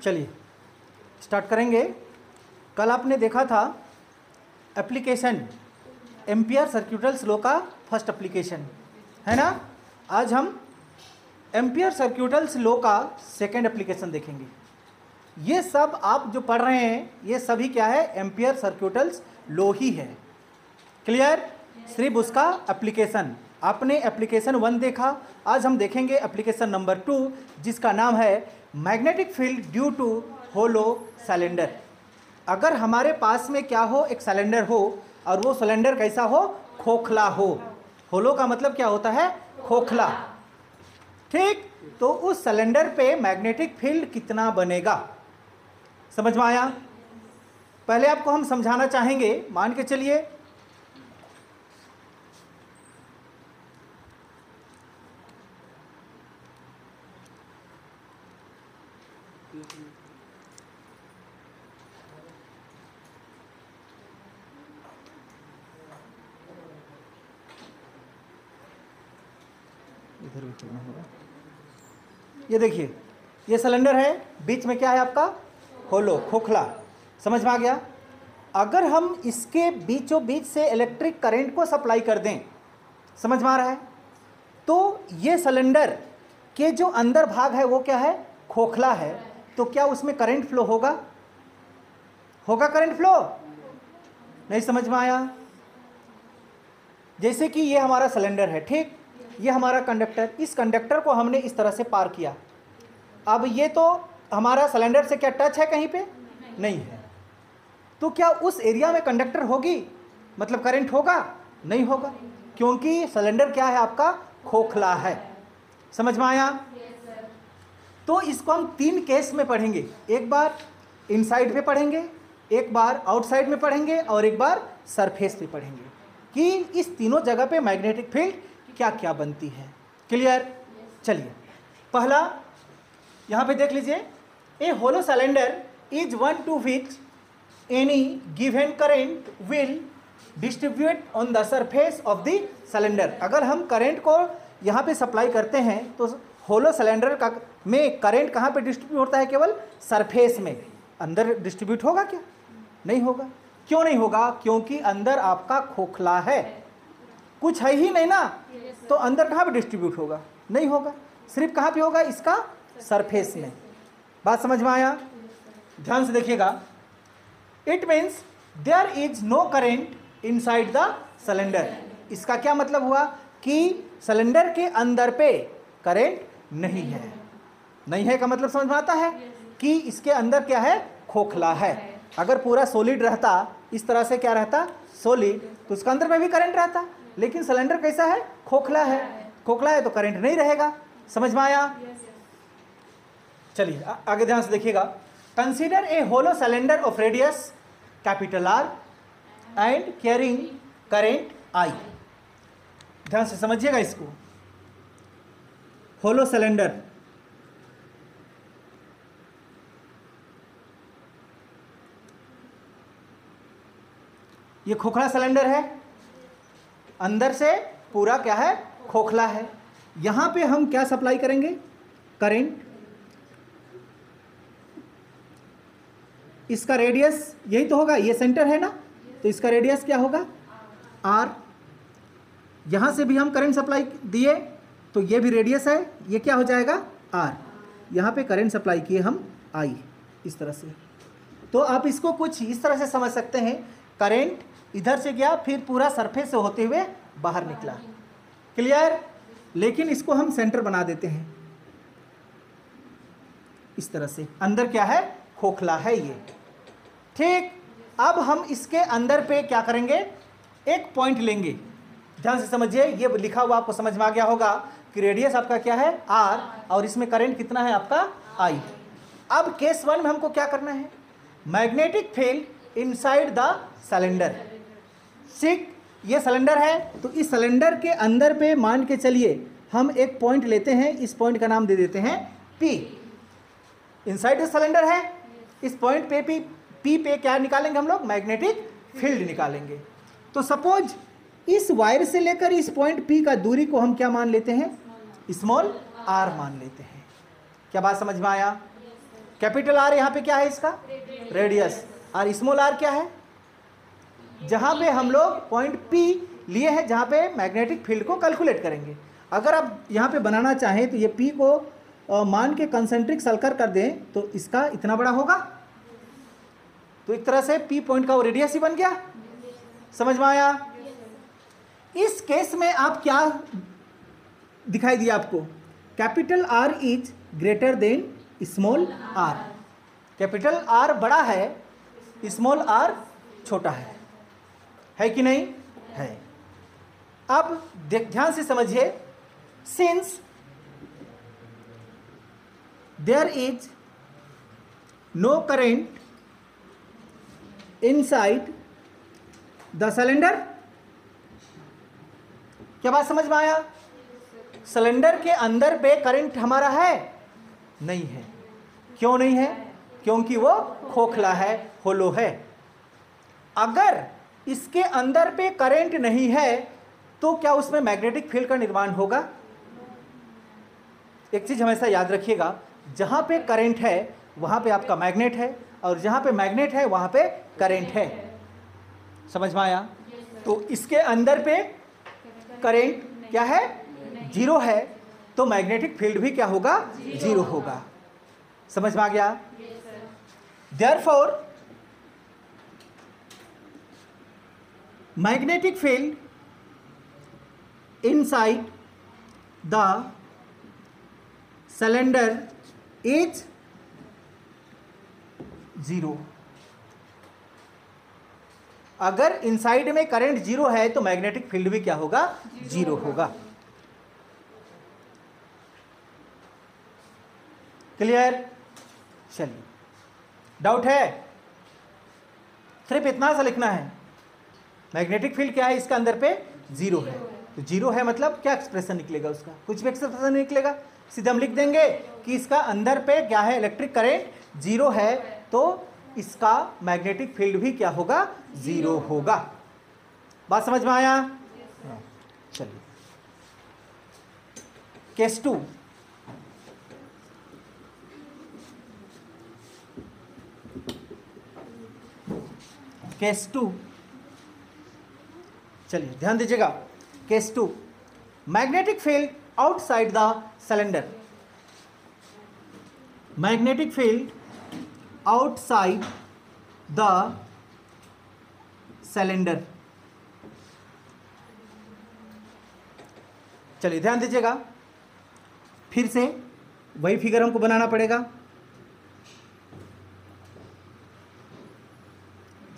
चलिए स्टार्ट करेंगे। कल आपने देखा था एप्लीकेशन एम्पियर सर्क्यूटल्स लॉ का फर्स्ट एप्लीकेशन, है ना। आज हम एम्पियर सर्क्यूटल्स लॉ का सेकंड एप्लीकेशन देखेंगे। ये सब आप जो पढ़ रहे हैं ये सभी क्या है, एम्पियर सर्क्यूटल्स लॉ ही है। क्लियर? सिर्फ उसका एप्लीकेशन, आपने एप्लीकेशन 1 देखा, आज हम देखेंगे एप्लीकेशन नंबर 2 जिसका नाम है magnetic field due to hollow cylinder. अगर हमारे पास में क्या हो, एक सिलेंडर हो और वो सिलेंडर कैसा हो, खोखला हो। होलो का मतलब क्या होता है, खोखला। ठीक, तो उस सिलेंडर पे मैग्नेटिक फील्ड कितना बनेगा, समझ में आया। पहले आपको हम समझाना चाहेंगे, मान के चलिए इधर भी चलना होगा। ये देखिए, ये सिलेंडर है, बीच में क्या है आपका, होलो, खोखला। समझ में आ गया। अगर हम इसके बीचों बीच से इलेक्ट्रिक करंट को सप्लाई कर दें, समझ में आ रहा है, तो ये सिलेंडर के जो अंदर भाग है वो क्या है, खोखला है, तो क्या उसमें करंट फ्लो होगा, होगा करंट फ्लो? नहीं समझ में आया। जैसे कि ये हमारा सिलेंडर है, ठीक, ये हमारा कंडक्टर, इस कंडक्टर को हमने इस तरह से पार किया। अब ये तो हमारा सिलेंडर से क्या टच है, कहीं पे नहीं है, तो क्या उस एरिया में कंडक्टर होगी, मतलब करंट होगा? नहीं होगा, क्योंकि सिलेंडर क्या है आपका, खोखला है। समझ में आया। तो इसको हम 3 केस में पढ़ेंगे, एक बार इनसाइड में पढ़ेंगे, एक बार आउटसाइड में पढ़ेंगे और एक बार सरफेस पे पढ़ेंगे कि इस तीनों जगह पे मैग्नेटिक फील्ड क्या क्या बनती है। क्लियर? चलिए, पहला यहाँ पे देख लीजिए, a hollow cylinder is one to which any given current will distribute on the surface of the cylinder. अगर हम करंट को यहाँ पे सप्लाई करते हैं तो होलो सिलेंडर का में करंट कहाँ पे डिस्ट्रीब्यूट होता है, केवल सरफेस में। अंदर डिस्ट्रीब्यूट होगा क्या? नहीं होगा। क्यों नहीं होगा? क्योंकि अंदर आपका खोखला है, कुछ है ही नहीं ना, तो अंदर कहाँ पे डिस्ट्रीब्यूट होगा? नहीं होगा। सिर्फ कहाँ पे होगा, इसका सरफेस में। बात समझ में आया? ध्यान से देखिएगा। It means there is no current inside the cylinder. इसका क्या मतलब हुआ कि सिलेंडर के अंदर पे करेंट नहीं है। नहीं है का मतलब समझ में आता है कि इसके अंदर क्या है, खोखला है। अगर पूरा सॉलिड रहता, इस तरह से क्या रहता, सॉलिड, तो उसके अंदर में भी करंट रहता, लेकिन सिलेंडर कैसा है, खोखला है। खोखला है तो करंट नहीं रहेगा। समझ में आया? चलिए आगे ध्यान से देखिएगा। Consider a hollow cylinder of radius capital R and carrying current I। ध्यान से समझिएगा इसको। होलो सिलेंडर, ये खोखला सिलेंडर है, अंदर से पूरा क्या है, खोखला है। यहां पे हम क्या सप्लाई करेंगे, करंट। इसका रेडियस यही तो होगा, ये सेंटर है ना, तो इसका रेडियस क्या होगा, R। यहां से भी हम करंट सप्लाई दिए तो ये भी रेडियस है, ये क्या हो जाएगा, R। यहां पे करंट सप्लाई किए हम I, इस तरह से। तो आप इसको कुछ इस तरह से समझ सकते हैं, करंट इधर से गया, फिर पूरा सरफेस से होते हुए बाहर निकला। क्लियर? लेकिन इसको हम सेंटर बना देते हैं इस तरह से। अंदर क्या है, खोखला है ये। ठीक, अब हम इसके अंदर पे क्या करेंगे, एक पॉइंट लेंगे। ध्यान से समझिए, ये लिखा हुआ आपको समझ में आ गया होगा कि रेडियस आपका क्या है, R, और इसमें करंट कितना है आपका, I। अब केस 1 में हमको क्या करना है, magnetic field inside the cylinder. ठीक, ये सिलेंडर है, तो इस सिलेंडर के अंदर पे मान के चलिए हम एक पॉइंट लेते हैं, इस पॉइंट का नाम दे देते हैं P। इनसाइड द सिलेंडर है, इस पॉइंट पे P पे क्या निकालेंगे हम लोग, मैग्नेटिक फील्ड निकालेंगे। तो सपोज इस वायर से लेकर इस पॉइंट P का दूरी को हम क्या मान लेते हैं, स्मॉल r मान लेते हैं। क्या बात समझ में आया? कैपिटल आर यहाँ पे क्या है इसका रेडियस, और स्मॉल आर क्या है, जहाँ पे हम लोग पॉइंट पी लिए हैं, जहाँ पे मैग्नेटिक फील्ड को कैलकुलेट करेंगे। अगर आप यहाँ पे बनाना चाहें तो ये पी को मान के कंसेंट्रिक सर्कल कर दें तो इसका इतना बड़ा होगा, तो एक तरह से पी पॉइंट का वो रेडियस ही बन गया। समझ में आया? इस केस में आप क्या दिखाई दिया आपको, capital are is greater than small R, capital R बड़ा है, स्मॉल आर छोटा है कि नहीं है? अब ध्यान से समझिए, since there is no current inside the cylinder, क्या बात समझ में आया? सिलेंडर के अंदर पे करंट हमारा है नहीं है। क्यों नहीं है? क्योंकि वो खोखला है, होलो है। अगर इसके अंदर पे करंट नहीं है तो क्या उसमें मैग्नेटिक फील्ड का निर्माण होगा? एक चीज हमेशा याद रखिएगा, जहां पे करंट है वहां पे आपका मैग्नेट है, और जहां पे मैग्नेट है वहां पे करंट है। समझ में आया? तो इसके अंदर पे करंट क्या है? जीरो है, तो मैग्नेटिक फील्ड भी क्या होगा? जीरो होगा। समझ में आ गया? Therefore magnetic field inside the cylinder is zero. अगर इनसाइड में करंट जीरो है तो मैग्नेटिक फील्ड भी क्या होगा? जीरो होगा। क्लियर? चलिए, डाउट है? सिर्फ इतना सा लिखना है, मैग्नेटिक फील्ड क्या है, इसके अंदर पे जीरो है, तो जीरो है मतलब क्या एक्सप्रेशन निकलेगा उसका? कुछ भी एक्सप्रेशन नहीं निकलेगा, सीधे हम लिख देंगे कि इसका अंदर पे क्या है, इलेक्ट्रिक करंट जीरो है, तो इसका मैग्नेटिक फील्ड भी क्या होगा? जीरो होगा। बात समझ में आया? चलिए, केस 2, केस 2, चलिए ध्यान दीजिएगा। Case 2, magnetic field outside the cylinder, magnetic field outside the cylinder. चलिए ध्यान दीजिएगा, फिर से वही फिगर हमको बनाना पड़ेगा।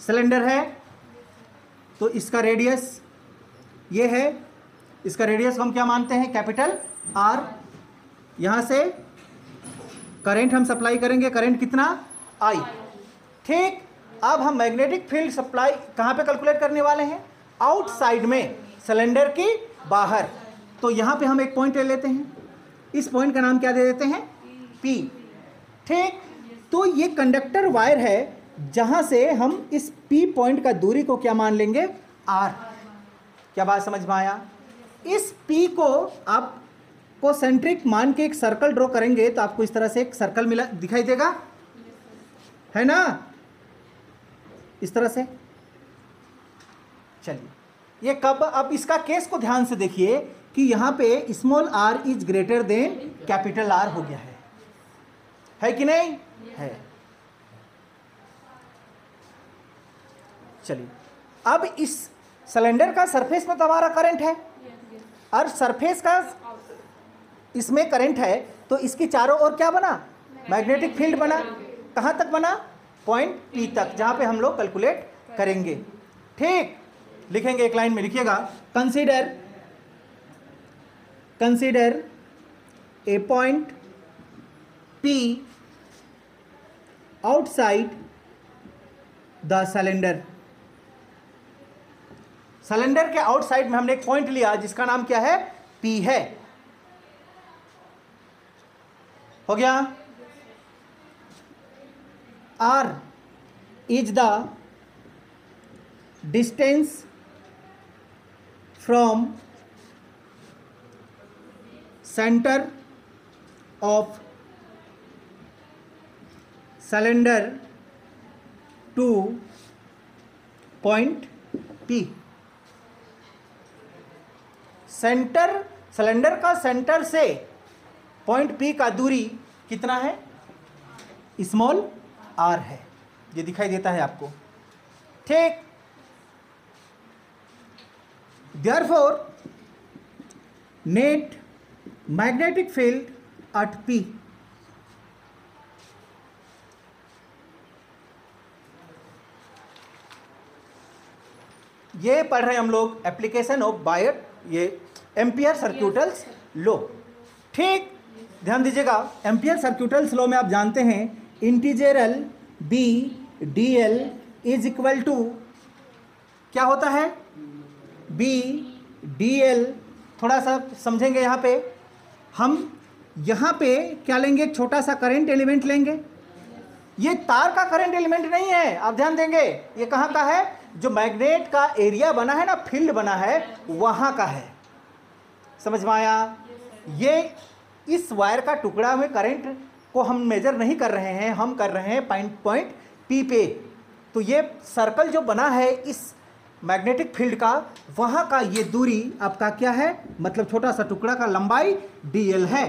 सिलेंडर है तो इसका रेडियस ये है, इसका रेडियस हम क्या मानते हैं? Capital R. यहां से करंट हम सप्लाई करेंगे, करंट कितना? आई। ठीक, अब हम मैग्नेटिक फील्ड सप्लाई कहां पे कैलकुलेट करने वाले हैं? आउटसाइड में, सिलेंडर की बाहर। तो यहां पे हम एक पॉइंट ले लेते हैं, इस पॉइंट का नाम क्या दे देते हैं? पी। ठीक, तो ये कंडक्टर वायर है, जहां से हम इस पी पॉइंट का दूरी को क्या मान लेंगे? आर। क्या बात समझ में आया? इस पी को आप कोसेंट्रिक मान के एक सर्कल ड्रॉ करेंगे तो आपको इस तरह से एक सर्कल मिला दिखाई देगा, है ना? इस तरह से। चलिए, ये कब, अब इसका केस को ध्यान से देखिए कि यहां पे small are is greater than capital R हो गया है कि नहीं है? चलिए, अब इस सिलेंडर का सरफेस में तो हमारा करंट है, और सरफेस का इसमें करंट है, तो इसकी चारों ओर क्या बना? मैग्नेटिक फील्ड बना। कहां तक बना? पॉइंट पी तक, जहां पे हम लोग कैलकुलेट करेंगे। ठीक, लिखेंगे एक लाइन में, लिखिएगा, consider a point P outside the cylinder. Cylinder के आउटसाइड में हमने एक पॉइंट लिया जिसका नाम क्या है? पी है। हो गया? R is the distance from centre of cylinder to point P। Centre, cylinder का सेंटर से पॉइंट P का दूरी कितना है? स्मॉल r है। ये दिखाई देता है आपको, ठीक। Therefore, net magnetic field at P ये पढ़ रहे हैं हम लोग एप्लीकेशन ऑफ बायर, ये एम्पियर सर्क्यूटल्स लॉ, ठीक। ध्यान दीजिएगा, एम्पियर सर्क्यूटल्स लॉ में आप जानते हैं integral B D L is equal to क्या होता है? B D L. थोड़ा सा समझेंगे यहाँ पे, हम यहाँ पे क्या लेंगे? एक छोटा सा करंट एलिमेंट लेंगे। ये तार का करंट एलिमेंट नहीं है, आप ध्यान देंगे। ये कहाँ का है? जो मैग्नेट का एरिया बना है ना, फील्ड बना है, वहाँ का है। समझ में आया? ये इस वायर का टुकड़ा में करंट को हम मेजर नहीं कर रहे हैं, हम कर रहे हैं पॉइंट P पे। तो ये सर्कल जो बना है इस मैग्नेटिक फील्ड का, वहाँ का ये दूरी आपका क्या है? मतलब छोटा सा टुकड़ा का लंबाई dl है,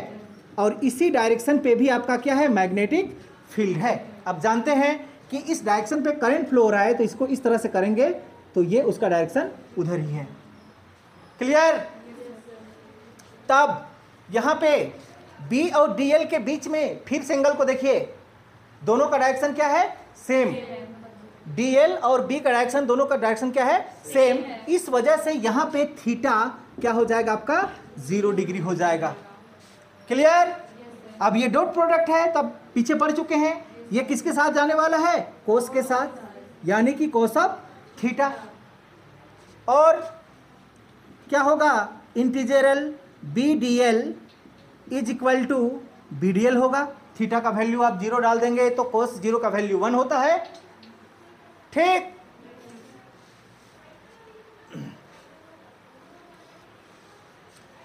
और इसी डायरेक्शन पे भी आपका क्या है? मैग्नेटिक फील्ड है। अब जानते हैं कि इस डायरेक्शन पे करंट फ्लो हो रहा है, तो इसको इस तरह से करेंगे तो ये उसका डायरेक्शन उधर ही है। क्लियर? तब यहाँ पे B और DL के बीच में फिर से एंगल को देखिए, दोनों का डायरेक्शन क्या है? सेम। DL और B का डायरेक्शन, दोनों का डायरेक्शन क्या है? सेम। इस वजह से यहाँ पे थीटा क्या हो जाएगा? आपका 0 डिग्री हो जाएगा। क्लियर? अब ये डॉट प्रोडक्ट है, तब पीछे पढ़ चुके हैं। ये किसके साथ जाने वाला है? कोस के साथ, यानी कि कोस ऑफ थीटा। और क्या होगा? Integral B D L is equal to B D L होगा। थीटा का वैल्यू आप 0 डाल देंगे तो कोस 0 का वैल्यू 1 होता है, ठीक।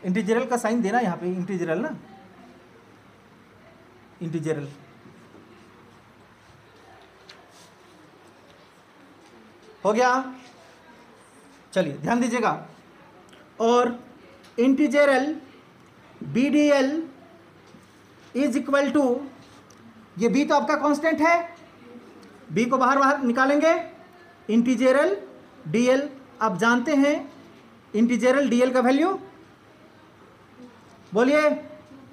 इंटीजरल का साइन देना यहाँ पे, इंटीजरल ना, इंटीजरल। हो गया? चलिए ध्यान दीजिएगा। और integral B D L is equal to, ये बी तो आपका कांस्टेंट है, बी को बाहर निकालेंगे, इंटीजरल डी एल। आप जानते हैं इंटीजरल डी एल का वैल्यू, बोलिए,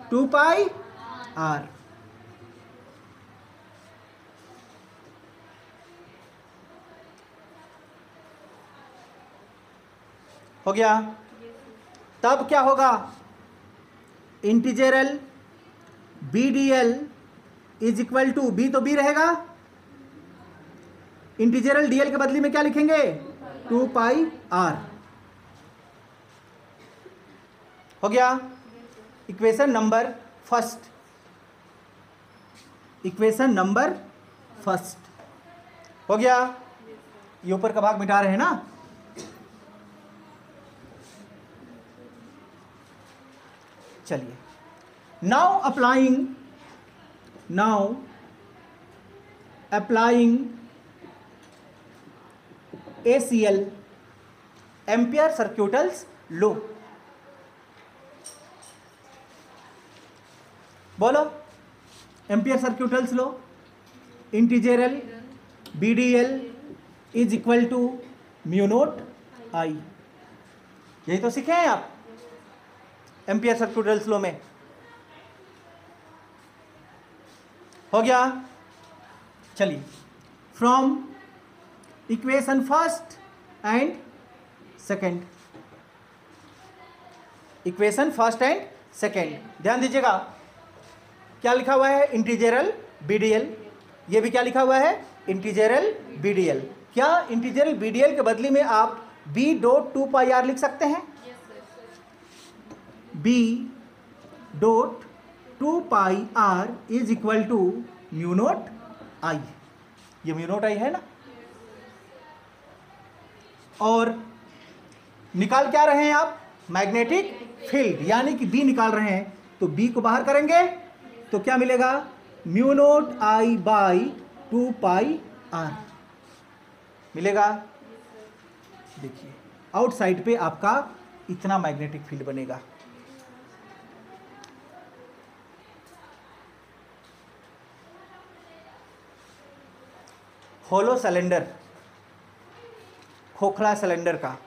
2 पाई आर। हो गया? तब क्या होगा? Integral B D L is equal to, B तो बी रहेगा, इंटीजरल डी एल के बदले में क्या लिखेंगे? 2 पाई आर। हो गया? Equation number first, equation number first हो गया। ये ऊपर का भाग मिटा रहे हैं ना। चलिए, now applying ACL, ampere circuitals law. बोलो, ampere circuitals law, integral BDL is equal to mu naught I. यही तो सीखे हैं आप एम्पियर सर्क्यूटल्स लॉ में। हो गया? चलिए, from equation first and second, equation first and second, ध्यान दीजिएगा। क्या लिखा हुआ है? इंटीजरल BDL। ये भी क्या लिखा हुआ है? इंटीजरल BDL। क्या इंटीजरल BDL के बदले में आप B डॉट 2 पाई आर लिख सकते हैं? B dot 2 pi are is equal to mu naught I. ये म्यू नॉट आई है ना। और निकाल क्या रहे हैं आप? मैग्नेटिक फील्ड, यानी कि B निकाल रहे हैं। तो B को बाहर करेंगे तो क्या मिलेगा? Mu naught I by 2πr मिलेगा। देखिए आउटसाइड पे आपका इतना मैग्नेटिक फील्ड बनेगा। होलो सिलेंडर, खोखला सिलेंडर का,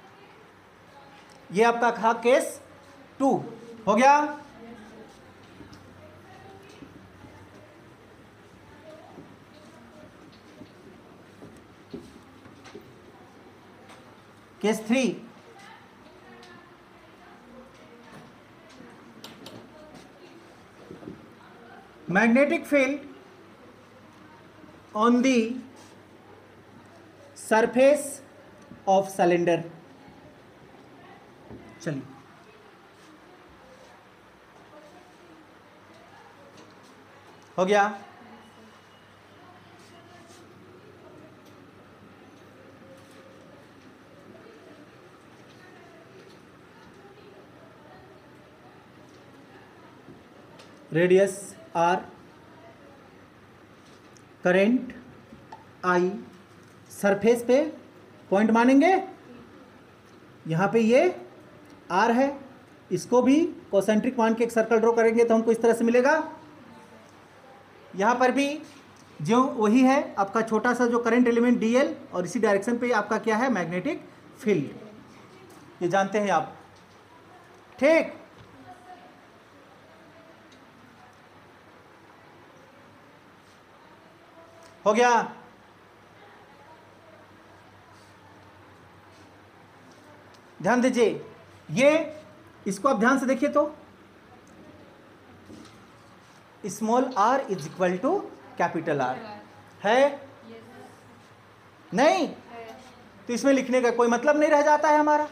ये आपका था केस 2 हो गया। Case 3, magnetic field on the surface of cylinder. चलिए हो गया। Radius r, current I, surface पे पॉइंट मानेंगे, यहाँ पे ये r है, इसको भी कॉन्सेंट्रिक मान के एक सर्कल ड्रॉ करेंगे तो हमको इस तरह से मिलेगा। यहाँ पर भी जो वही है आपका छोटा सा जो करंट एलिमेंट dl, और इसी डायरेक्शन पे आपका क्या है मैग्नेटिक फील्ड, ये जानते हैं आप, ठीक। हो गया। ध्यान दीजिए, ये इसको आप ध्यान से देखिए तो small r is equal to capital R है, नहीं तो इसमें लिखने का कोई मतलब नहीं रह जाता है, हमारा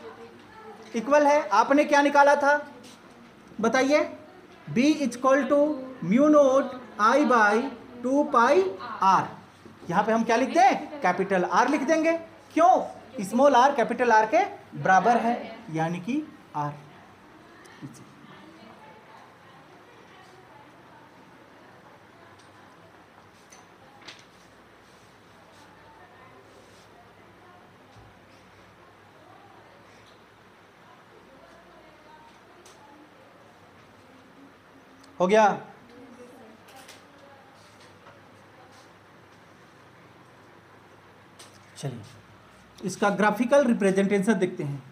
इक्वल है। आपने क्या निकाला था बताइए, b is equal to mu naught I by 2πr, यहाँ पे हम क्या लिख दें कैपिटल R लिख देंगे, क्यों स्मॉल r कैपिटल R के बराबर है, यानी कि R। हो गया। चलिए इसका ग्राफिकल रिप्रेजेंटेशन देखते हैं।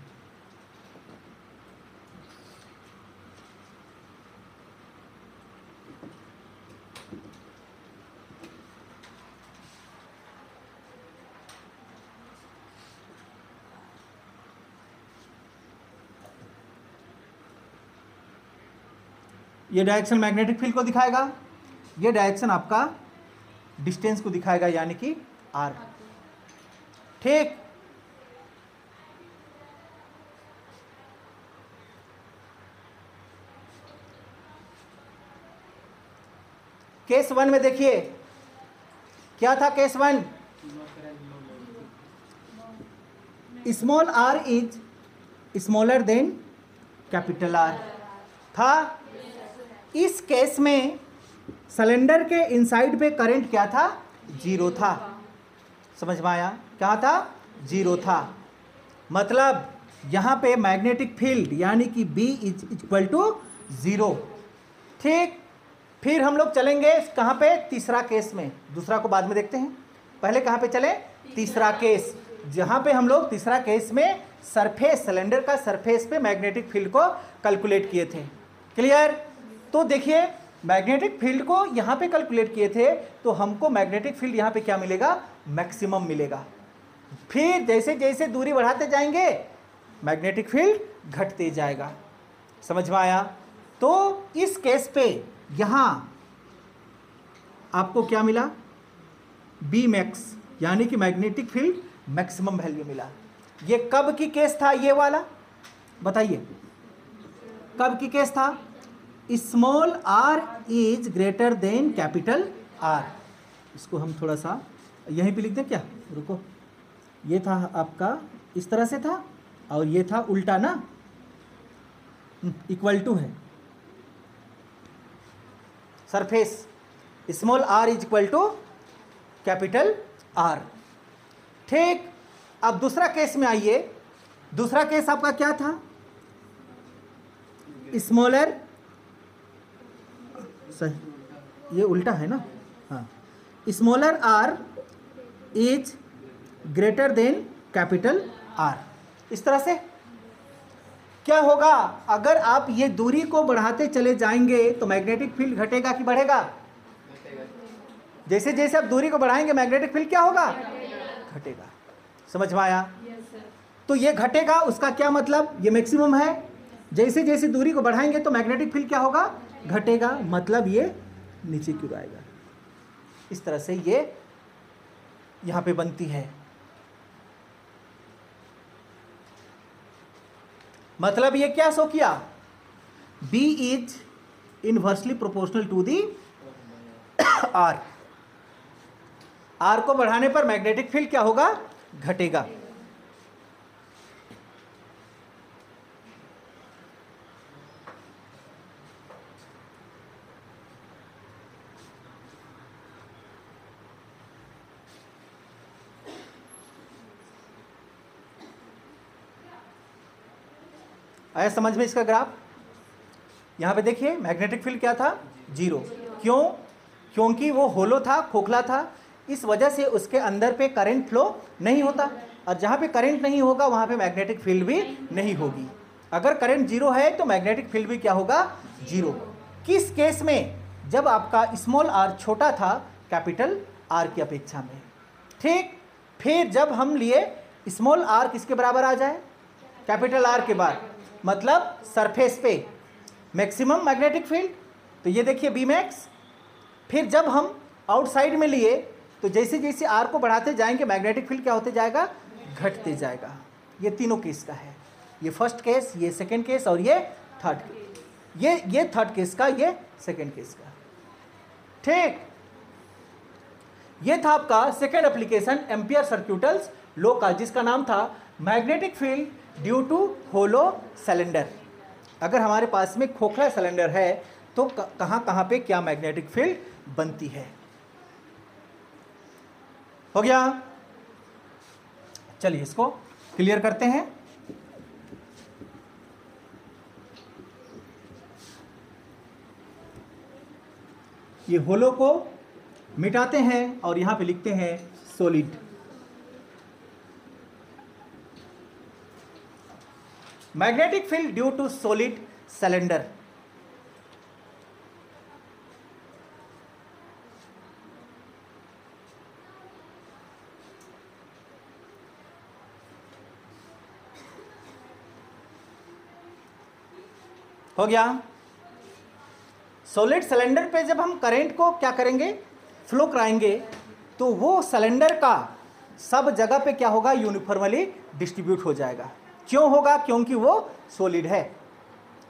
ये डायरेक्शन मैग्नेटिक फील्ड को दिखाएगा, ये डायरेक्शन आपका डिस्टेंस को दिखाएगा, यानी कि R, ठीक। केस 1 में देखिए क्या था, case 1 small r is smaller than capital R था। इस केस में सिलेंडर के इनसाइड पे करंट क्या था, 0 था। समझ में आया, क्या था, 0 था। मतलब यहाँ पे मैग्नेटिक फील्ड यानी कि B इज इक्वल टू 0, ठीक। फिर हम लोग चलेंगे कहाँ पे, तीसरा केस में, दूसरा को बाद में देखते हैं, पहले कहाँ पे चले, तीसरा केस, जहाँ पे हम लोग तीसरा केस में सरफेस, सिलेंडर का सरफेस पे मैग्नेटिक फील्ड को कैलकुलेट किए थे। क्लियर। तो देखिए मैग्नेटिक फील्ड को यहाँ पे कैलकुलेट किए थे तो हमको मैग्नेटिक फील्ड यहाँ पे क्या मिलेगा, मैक्सिमम मिलेगा। फिर जैसे जैसे दूरी बढ़ाते जाएंगे मैग्नेटिक फील्ड घटते जाएगा। समझ में आया। तो इस केस पे यहाँ आपको क्या मिला, बी मैक्स, यानी कि मैग्नेटिक फील्ड मैक्सिमम वैल्यू मिला। ये कब की केस था, ये वाला बताइए कब की केस था, small r is greater than capital R। इसको हम थोड़ा सा यहीं पे लिख दें क्या, रुको, ये था आपका इस तरह से था और ये था उल्टा ना, इक्वल टू है surface, small r is equal to capital R। ठीक, अब दूसरा केस में आइए। दूसरा केस आपका क्या था? स्मॉलर, सही ये उल्टा है ना, हाँ, smaller r is greater than capital R। इस तरह से क्या होगा? अगर आप ये दूरी को बढ़ाते चले जाएंगे तो मैग्नेटिक फील्ड घटेगा कि बढ़ेगा? जैसे जैसे आप दूरी को बढ़ाएंगे मैग्नेटिक फील्ड क्या होगा? घटेगा। समझ में आया? तो ये घटेगा, उसका क्या मतलब? ये मैक्सिमम है। जैसे जैसे दूरी को बढ़ाएंगे तो मैग्नेटिक फील्ड क्या होगा? घटेगा, मतलब ये नीचे क्यों आएगा। इस तरह से ये यहां पे बनती है। मतलब ये क्या शो किया? B is inversely proportional to the R। R को बढ़ाने पर मैग्नेटिक फील्ड क्या होगा? घटेगा। आया समझ में इसका ग्राफ? यहां पे देखिए मैग्नेटिक फील्ड क्या था? 0। क्यों? क्योंकि वो होलो था, खोखला था, इस वजह से उसके अंदर पे करंट फ्लो नहीं होता, और जहां पे करंट नहीं होगा वहां पे मैग्नेटिक फील्ड भी नहीं होगी। अगर करंट 0 है तो मैग्नेटिक फील्ड भी क्या होगा? 0। किस केस में? जब आपका स्मॉल r छोटा था कैपिटल R की अपेक्षा में। ठीक, फिर जब हम लिए स्मॉल r किसके बराबर आ जाए? कैपिटल R के बाद, मतलब सरफेस पे मैक्सिमम मैग्नेटिक फील्ड, तो ये देखिए बी मैक्स। फिर जब हम आउटसाइड में लिए तो जैसे जैसे R को बढ़ाते जाएंगे मैग्नेटिक फील्ड क्या होते जाएगा? घटते जाएगा। ये तीनों केस का है, ये फर्स्ट केस, ये सेकंड केस और ये थर्ड केस। ये थर्ड केस का, ये सेकंड केस का। ठीक, ये था आपका second application Ampere circuitals law का, जिसका नाम था magnetic field due to hollow cylinder. अगर हमारे पास में खोखला सिलेंडर है तो कहां कहां पे क्या मैग्नेटिक फील्ड बनती है। हो गया? चलिए इसको क्लियर करते हैं। ये होलो को मिटाते हैं और यहां पे लिखते हैं solid. Magnetic field due to solid cylinder. हो गया? सॉलिड सिलेंडर पे जब हम करंट को क्या करेंगे? फ्लो कराएंगे, तो वो सिलेंडर का सब जगह पे क्या होगा? यूनिफॉर्मली डिस्ट्रीब्यूट हो जाएगा। क्यों होगा? क्योंकि वो सॉलिड है।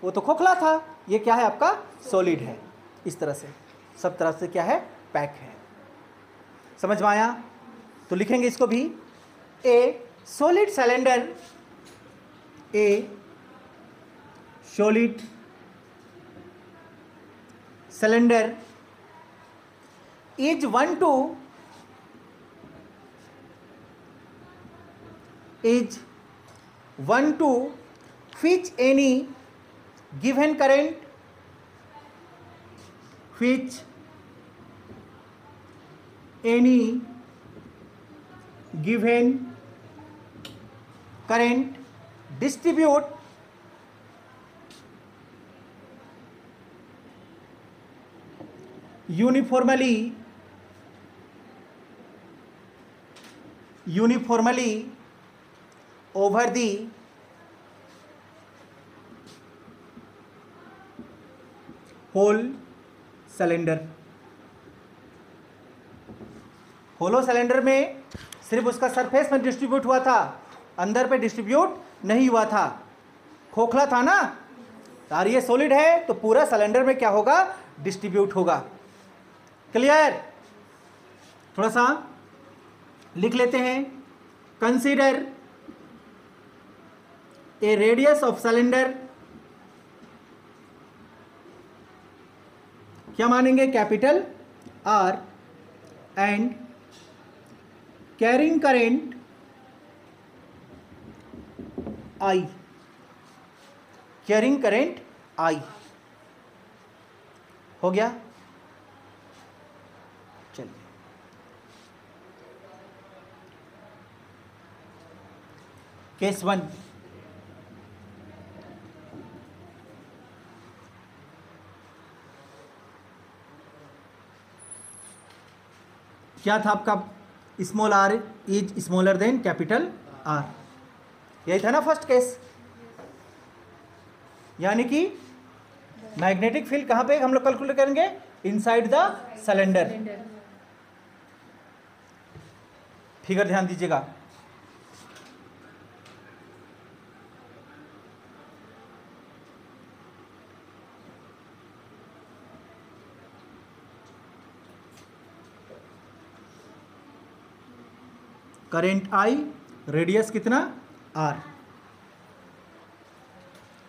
वो तो खोखला था, ये क्या है? आपका सॉलिड है। इस तरह से सब तरह से क्या है? पैक है। समझ में आया? तो लिखेंगे इसको भी, ए solid cylinder, A solid cylinder is 1 to which any given current, which any given current distribute uniformly over the whole cylinder. Hollow cylinder में सिर्फ उसका सरफेस में डिस्ट्रीब्यूट हुआ था, अंदर पे डिस्ट्रीब्यूट नहीं हुआ था। खोखला था ना, और ये सॉलिड है तो पूरा सिलेंडर में क्या होगा? डिस्ट्रीब्यूट होगा। क्लियर? थोड़ा सा लिख लेते हैं। Consider a radius of cylinder, क्या मानेंगे? Capital R and carrying current I, carrying current I। हो गया? चलिए, केस 1, क्या था आपका? Small r is smaller than capital R, यही था ना फर्स्ट केस। यानी कि मैग्नेटिक फील्ड कहां पे हम लोग कैलकुलेट करेंगे? Inside the cylinder. फिगर ध्यान दीजिएगा। करेंट I, रेडियस कितना? R।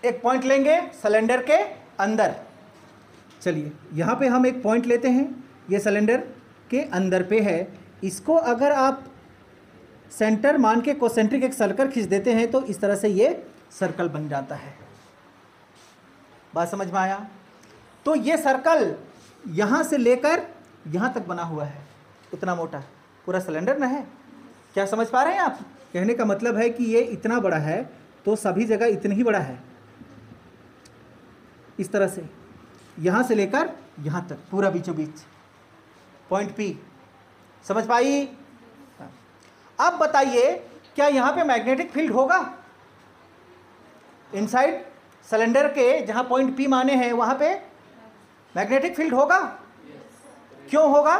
एक पॉइंट लेंगे सिलेंडर के अंदर। चलिए यहाँ पे हम एक पॉइंट लेते हैं, ये सिलेंडर के अंदर पे है। इसको अगर आप सेंटर मान के कोसेंट्रिक एक सर्कल खींच देते हैं तो इस तरह से ये सर्कल बन जाता है। बात समझ में आया? तो ये सर्कल यहाँ से लेकर यहाँ तक बना हुआ है, उतना मोटा पूरा सिलेंडर ना है। क्या समझ पा रहे हैं आप? कहने का मतलब है कि ये इतना बड़ा है तो सभी जगह इतना ही बड़ा है। इस तरह से यहाँ से लेकर यहाँ तक पूरा बीचों बीच पॉइंट P। समझ पाई? अब बताइए, क्या यहाँ पे मैग्नेटिक फील्ड होगा? इनसाइड सिलेंडर के जहाँ पॉइंट P माने हैं वहाँ पे मैग्नेटिक फील्ड होगा? क्यों होगा?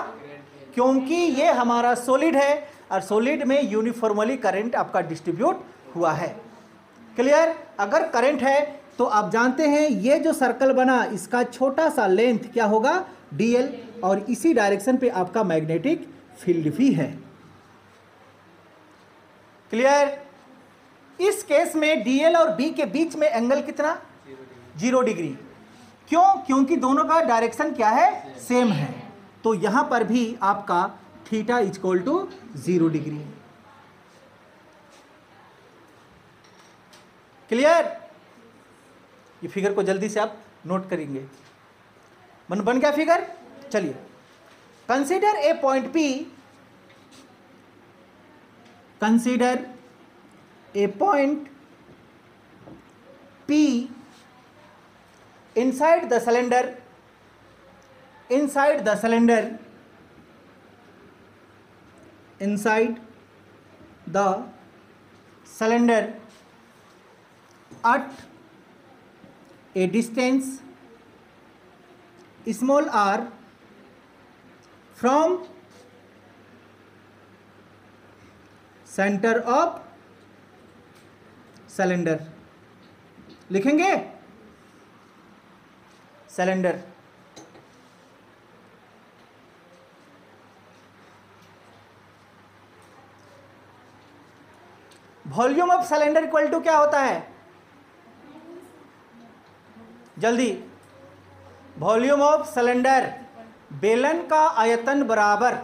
क्योंकि ये हमारा सॉलिड है और सॉलिड में यूनिफॉर्मली करंट आपका डिस्ट्रीब्यूट हुआ है। क्लियर? अगर करंट है तो आप जानते हैं ये जो सर्कल बना इसका छोटा सा लेंथ क्या होगा? dl, और इसी डायरेक्शन पे आपका मैग्नेटिक फील्ड भी है। क्लियर? इस केस में dl और b के बीच में एंगल कितना? 0 डिग्री। क्यों? क्योंकि दोनों का डायरेक्शन क्या है? सेम है। तो यहां पर भी आपका theta equal to 0 degree. Clear? ये फिगर को जल्दी से आप नोट करेंगे। बन गया फिगर? चलिए, consider a point P, consider a point P inside the cylinder, inside the cylinder, inside the cylinder at a distance small r from center of cylinder। लिखेंगे cylinder, volume of cylinder equal to क्या होता है? जल्दी, volume of cylinder बेलन का आयतन बराबर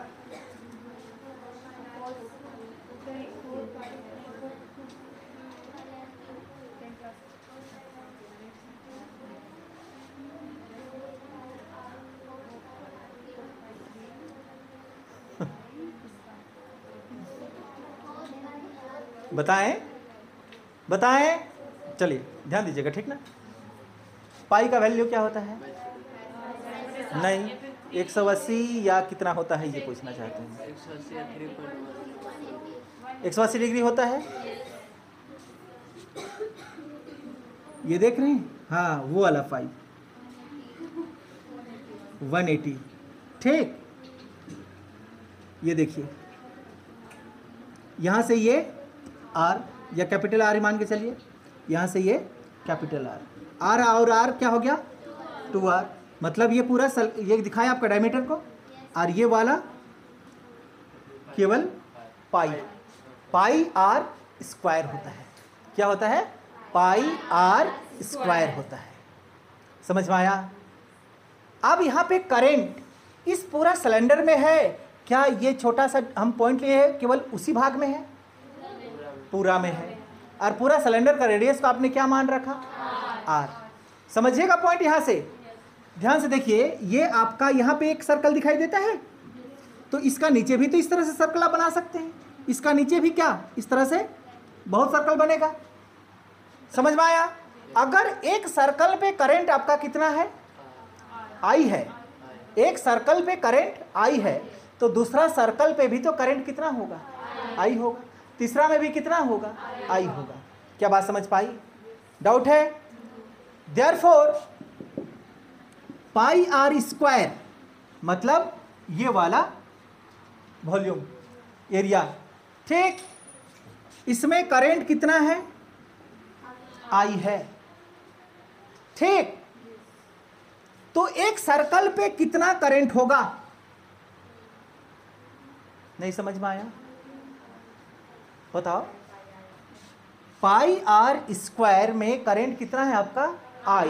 बताएं। चलिए ध्यान दीजिएगा, ठीक ना? पाई का वैल्यू क्या होता है? नहीं, 180 या कितना होता है ये पूछना चाहते हैं? 180 डिग्री होता है। ये देख रहे हैं? हाँ, वो वाला पाई 180। ठीक, ये देखिए, यहां से ये R या कैपिटल R मान के चलिए, यहाँ से ये कैपिटल R और R क्या हो गया? 2R। मतलब ये पूरा ये दिखाया आपका डायमीटर को, और ये वाला केवल पाई R स्क्वायर होता है। क्या होता है? पाई R स्क्वायर होता है। समझ में आया? अब यहाँ पे करंट इस पूरा सिलेंडर में है, क्या ये छोटा सा हम पॉइंट लिए हैं केवल उसी भाग में है? पूरा में है। और पूरा सिलेंडर का रेडियस को आपने क्या मान रखा? आर। समझिएगा पॉइंट यहां से, ध्यान से देखिए। ये आपका यहां पे एक सर्कल दिखाई देता है, तो इसका नीचे भी तो इस तरह से सर्कल आप बना सकते हैं, इसका नीचे भी क्या इस तरह से बहुत सर्कल बनेगा। समझ में आया? अगर एक सर्कल पे करंट आपका कितना है? आई है। एक सर्कल पे करंट आई है, तो दूसरा सर्कल पे भी तो करंट कितना होगा? आई होगा। तीसरा में भी कितना होगा? आई होगा। क्या बात समझ पाई? डाउट है? देयरफॉर पाई आर स्क्वायर मतलब ये वाला वॉल्यूम एरिया, ठीक। इसमें करंट कितना है? आई है, ठीक। तो एक सर्कल पे कितना करंट होगा? नहीं समझ में आया? बताओ। पाई आर स्क्वायर में करंट कितना है आपका? आई।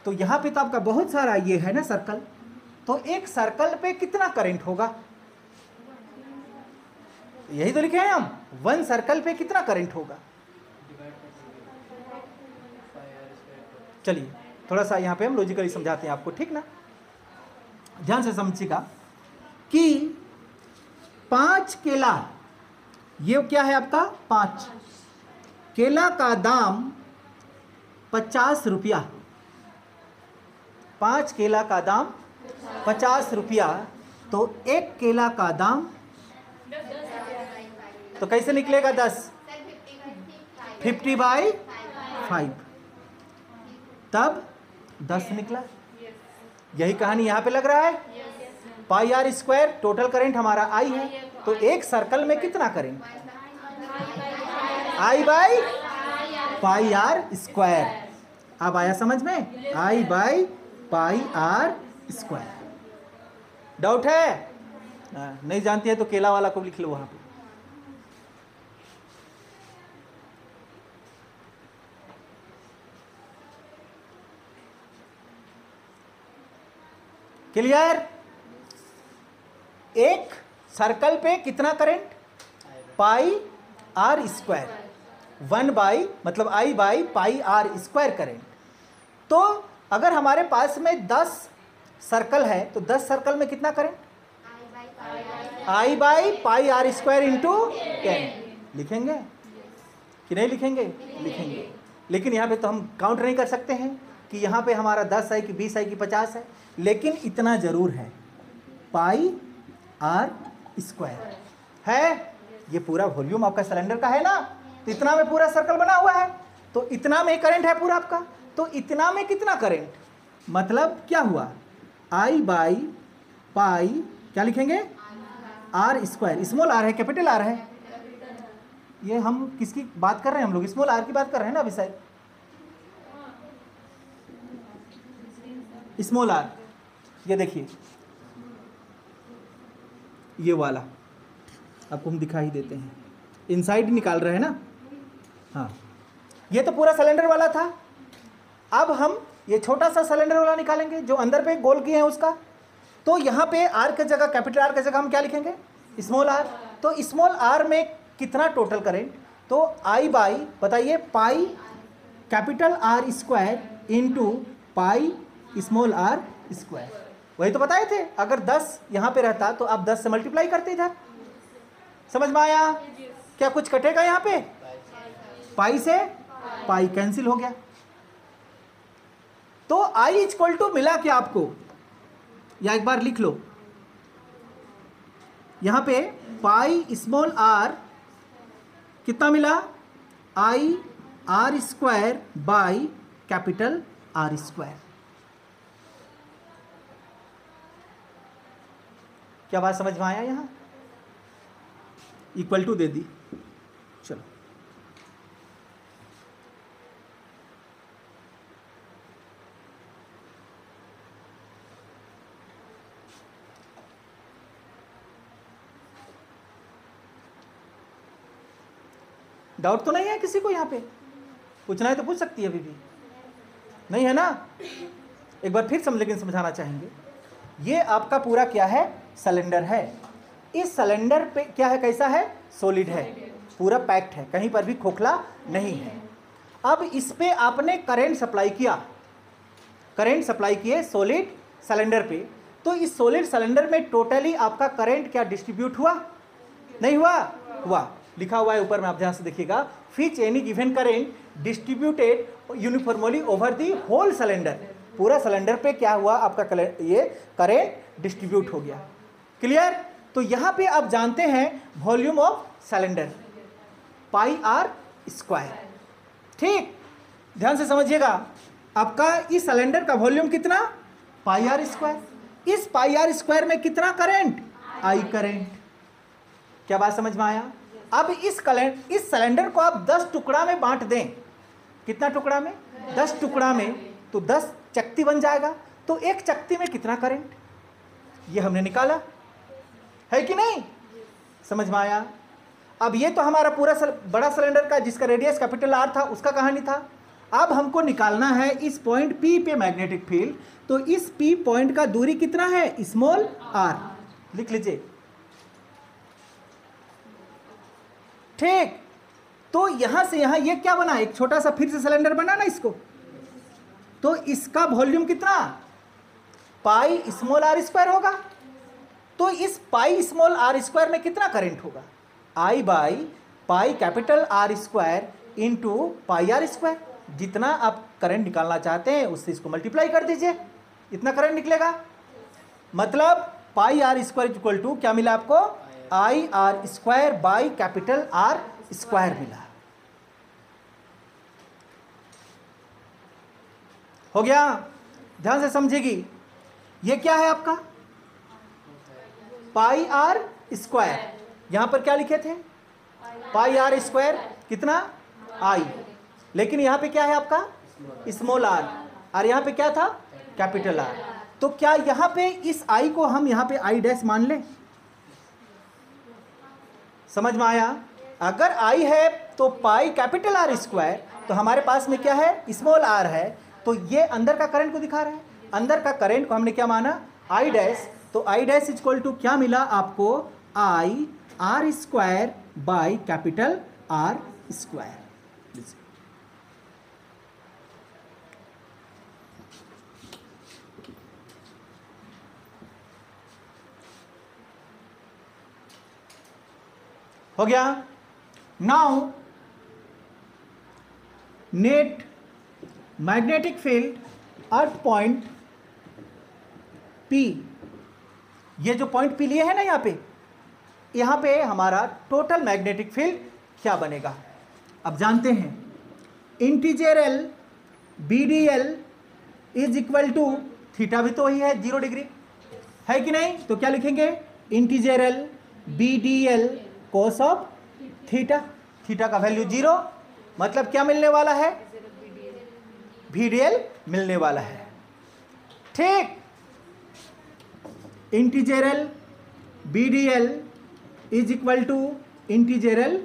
तो यहां पे तो आपका बहुत सारा ये है ना सर्कल, तो एक सर्कल पे कितना करंट होगा? यही तो लिखे हैं हम, वन सर्कल पे कितना करंट होगा। चलिए थोड़ा सा यहाँ पे हम लॉजिकली समझाते हैं आपको, ठीक ना। ध्यान से समझिएगा कि 5 केला, ये क्या है आपका? 5 केला का दाम 50 रुपया। 5 केला का दाम 50 रुपया, तो एक केला का दाम तो कैसे निकलेगा? 10 50/5, तब 10 निकला। यही कहानी यहां पे लग रहा है। Pi are square total current हमारा आई है, तो एक सर्कल में कितना current? I by pi are square. अब आया समझ में? I by pi are square. Doubt है? नहीं जानती है तो केला वाला को लिख लो वहां पे। क्लियर? एक सर्कल पे कितना current? Pi are square, 1 by मतलब I by pi are square current. तो अगर हमारे पास में 10 सर्कल है, तो 10 सर्कल में कितना current? I by pi are square into 10। लिखेंगे कि नहीं लिखेंगे? लिखेंगे। लेकिन यहाँ पे तो हम काउंट नहीं कर सकते हैं कि यहाँ पे हमारा 10 है कि 20 है कि 50 है, लेकिन इतना जरूर है, पाई आर स्क्वायर है। ये पूरा वॉल्यूम आपका सिलेंडर का है ना, तो इतना में पूरा सर्कल बना हुआ है, तो इतना में करंट है पूरा आपका। तो इतना में कितना करंट? मतलब क्या हुआ? आई बाई पाई, क्या लिखेंगे? R square. स्मॉल आर है कैपिटल आर है? ये हम किसकी बात कर रहे हैं? हम लोग स्मॉल आर की बात कर रहे हैं ना अभी शायद। स्मॉल आर, ये देखिए ये वाला आपको हम दिखा ही देते हैं, इनसाइड निकाल रहे हैं ना। हाँ, ये तो पूरा सिलेंडर वाला था। अब हम ये छोटा सा सिलेंडर वाला निकालेंगे जो अंदर पे गोल किए हैं उसका। तो यहाँ पे आर की जगह, कैपिटल आर की जगह हम क्या लिखेंगे? Small r. तो स्मॉल आर में कितना टोटल करेंट? तो आई बाई बताइए pi capital are square into pi small r square. वही तो बताए थे, अगर 10 यहाँ पे रहता तो आप 10 से मल्टीप्लाई करते इधर। समझ में आया? क्या कुछ कटेगा यहाँ पे? पाई से पाई कैंसिल हो गया। तो आई इक्वल टू मिला क्या आपको? या एक बार लिख लो यहां पे, पाई स्मॉल आर कितना मिला? I R square by capital are square. क्या बात समझ में आया? यहां इक्वल टू दे दी। चलो डाउट तो नहीं है किसी को? यहाँ पे पूछना है तो पूछ सकती है, अभी भी नहीं है ना? एक बार फिर लेकिन समझाना चाहेंगे। ये आपका पूरा क्या है, सिलेंडर है। इस सिलेंडर पे क्या है, कैसा है, सॉलिड है, पूरा पैक्ड है, कहीं पर भी खोखला नहीं है। अब इस पे आपने करंट सप्लाई किया, करंट सप्लाई किए सॉलिड सिलेंडर पे, तो इस सॉलिड सिलेंडर में टोटली आपका करंट क्या डिस्ट्रीब्यूट हुआ, नहीं हुआ, हुआ। लिखा हुआ है ऊपर में, आप ध्यान से देखिएगा, which any given current distributed uniformly over the whole cylinder. पूरा सिलेंडर पे क्या हुआ, आपका ये करंट डिस्ट्रीब्यूट हो गया। क्लियर। तो यहां पे आप जानते हैं volume of cylinder pi are square. ठीक, ध्यान से समझिएगा, आपका इस सिलेंडर का वॉल्यूम कितना, पाई आर स्क्वायर। इस पाई आर स्क्वायर में कितना करंट, आई करंट। क्या बात समझ में आया। अब इस सिलेंडर को आप 10 टुकड़ा में बांट दें, कितना टुकड़ा में, 10 टुकड़ा में, तो 10 चक्ति बन जाएगा। तो एक चक्ति में कितना करंट, ये हमने निकाला है कि नहीं, समझ में आया। अब ये तो हमारा पूरा बड़ा सिलेंडर का जिसका रेडियस कैपिटल आर था उसका कहानी था। अब हमको निकालना है इस पॉइंट पी पे मैग्नेटिक फील्ड। तो इस पी पॉइंट का दूरी कितना है, स्मॉल आर, लिख लीजिए। ठीक, तो यहां से यहां ये क्या बना, एक छोटा सा फिर से सिलेंडर बना ना इसको, तो इसका वॉल्यूम कितना, पाई स्मॉल आर स्क्वायर होगा। तो इस पाई स्मॉल आर स्क्वायर में कितना करंट होगा, I by pi capital are square into pi are square. जितना आप करंट निकालना चाहते हैं उससे इसको मल्टीप्लाई कर दीजिए, इतना करंट निकलेगा। मतलब पाई आर स्क्वायर इक्वल टू क्या मिला आपको, I R square by capital are square मिला। हो गया, ध्यान से समझेगी। ये क्या है आपका पाई आर स्क्वायर, यहां पर क्या लिखे थे, पाई आर स्क्वायर कितना, आई, लेकिन यहां पे क्या है आपका स्मॉल आर, और यहां पे क्या था कैपिटल आर। तो क्या यहां पे इस आई को हम यहां पे आई डैश मान लें, समझ में आया। अगर आई है तो पाई कैपिटल आर स्क्वायर, तो हमारे पास में क्या है, स्मॉल आर है, तो ये अंदर का करंट को दिखा रहा है। अंदर का करंट को हमने क्या माना, आई डैश। तो आई डैश इक्वल टू क्या मिला आपको, I R square by capital are square. हो गया। Now net magnetic field earth point P, ये जो पॉइंट P लिए है ना यहाँ पे हमारा टोटल मैग्नेटिक फील्ड क्या बनेगा। अब जानते हैं integral BDL is equal to, theta भी तो वही है 0 डिग्री है कि नहीं, तो क्या लिखेंगे इंटीजरल BDL cos of theta. Theta का वैल्यू 0, मतलब क्या मिलने वाला है, VDL मिलने वाला है। ठीक, integral BDL is equal to integral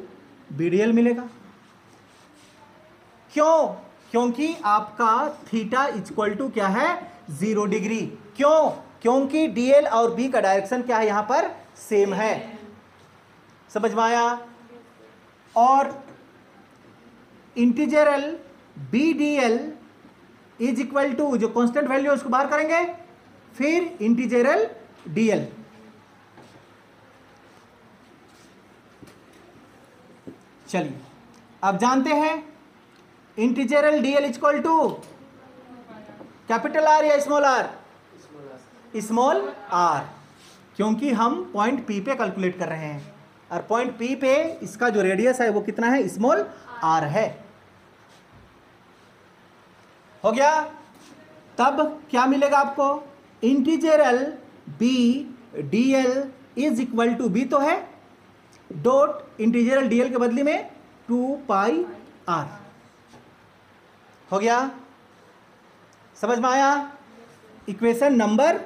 BDL मिलेगा। क्यों, क्योंकि आपका थीटा इक्वल टू क्या है 0 डिग्री। क्यों, क्योंकि DL और B का डायरेक्शन क्या है यहां पर सेम है, समझ में आया। और इंटीजरल BDL इज इक्वल टू, जो कांस्टेंट वैल्यू उसको बाहर करेंगे, फिर इंटीजरल DL। चलिए अब जानते हैं integral DL equal to capital r या स्मॉल आर, स्मॉल आर, क्योंकि हम पॉइंट P पे कैलकुलेट कर रहे हैं, और पॉइंट P पे इसका जो रेडियस है वो कितना है, स्मॉल आर है। हो गया। तब क्या मिलेगा आपको, integral BDL is equal to, B तो है, डॉट इंटीजरल DL के बदले में 2 पाई R। हो गया, समझ में आया। Equation number